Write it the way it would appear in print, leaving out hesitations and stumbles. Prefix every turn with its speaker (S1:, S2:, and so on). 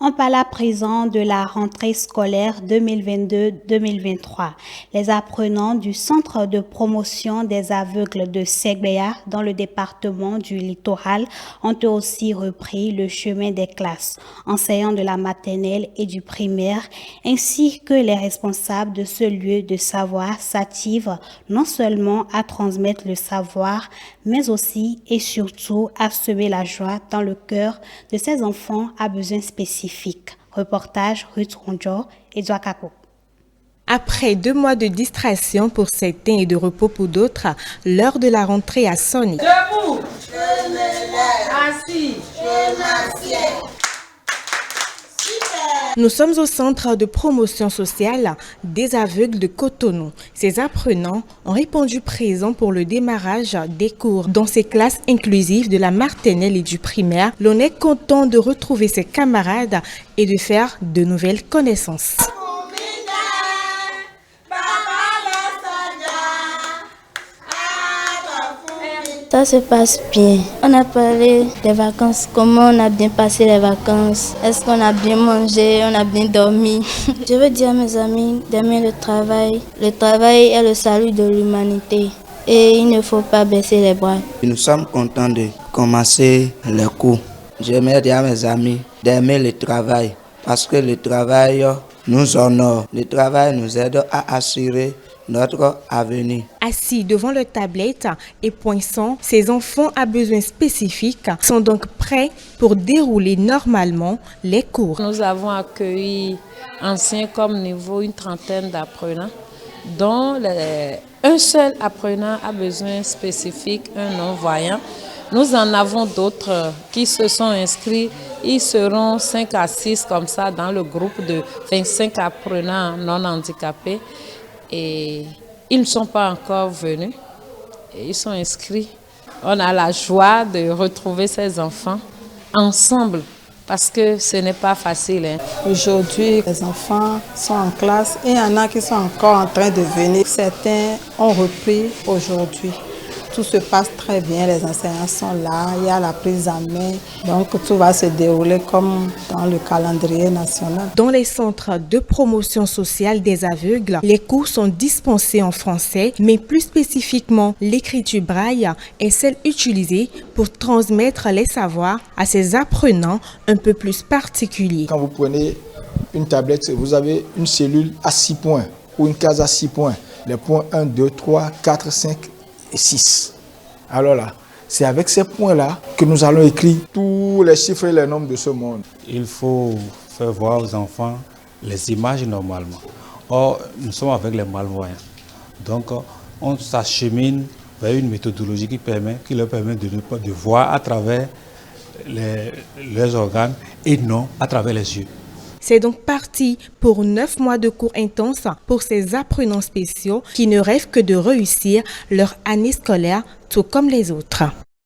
S1: On parle à présent de la rentrée scolaire 2022-2023. Les apprenants du Centre de promotion des aveugles de Segbea dans le département du Littoral ont eux aussi repris le chemin des classes. Enseignants de la maternelle et du primaire, ainsi que les responsables de ce lieu de savoir s'activent non seulement à transmettre le savoir, mais aussi et surtout à semer la joie dans le cœur de ces enfants à besoins spécifiques. Reportage Ruth Ronjo et Douakako.
S2: Après 2 mois de distraction pour certains et de repos pour d'autres, l'heure de la rentrée a sonné.
S3: Debout, je me lève, assis, je m'assieds.
S2: Nous sommes au centre de promotion sociale des aveugles de Cotonou. Ces apprenants ont répondu présent pour le démarrage des cours. Dans ces classes inclusives de la maternelle et du primaire, l'on est content de retrouver ses camarades et de faire de nouvelles connaissances.
S4: Ça se passe bien. On a parlé des vacances, comment on a bien passé les vacances. Est-ce qu'on a bien mangé, on a bien dormi. Je veux dire à mes amis d'aimer le travail. Le travail est le salut de l'humanité et il ne faut pas baisser les bras.
S5: Nous sommes contents de commencer les cours. J'aimerais dire à mes amis d'aimer le travail parce que le travail nous honore. Le travail nous aide à assurer notre avenir.
S2: Assis devant leur tablette et poinçant, ces enfants à besoins spécifiques sont donc prêts pour dérouler normalement les cours.
S6: Nous avons accueilli anciens comme niveau une trentaine d'apprenants, dont un seul apprenant a besoin spécifique, un non-voyant. Nous en avons d'autres qui se sont inscrits. Ils seront 5 à 6 comme ça dans le groupe de 25 apprenants non handicapés. Et ils ne sont pas encore venus. Et ils sont inscrits. On a la joie de retrouver ces enfants ensemble parce que ce n'est pas facile.
S7: Aujourd'hui, les enfants sont en classe et il y en a qui sont encore en train de venir. Certains ont repris aujourd'hui. Tout se passe très bien, les enseignants sont là, il y a la prise en main, donc tout va se dérouler comme dans le calendrier national.
S2: Dans les centres de promotion sociale des aveugles, les cours sont dispensés en français, mais plus spécifiquement, l'écriture braille est celle utilisée pour transmettre les savoirs à ces apprenants un peu plus particuliers.
S8: Quand vous prenez une tablette, vous avez une cellule à 6 points ou une case à 6 points. Les points 1, 2, 3, 4, 5 et 6. Alors là, c'est avec ces points-là que nous allons écrire tous les chiffres et les nombres de ce monde.
S9: Il faut faire voir aux enfants les images normalement. Or, nous sommes avec les malvoyants. Donc, on s'achemine vers une méthodologie qui leur permet de voir à travers leurs organes et non à travers les yeux.
S2: C'est donc parti pour 9 mois de cours intenses pour ces apprenants spéciaux qui ne rêvent que de réussir leur année scolaire tout comme les autres.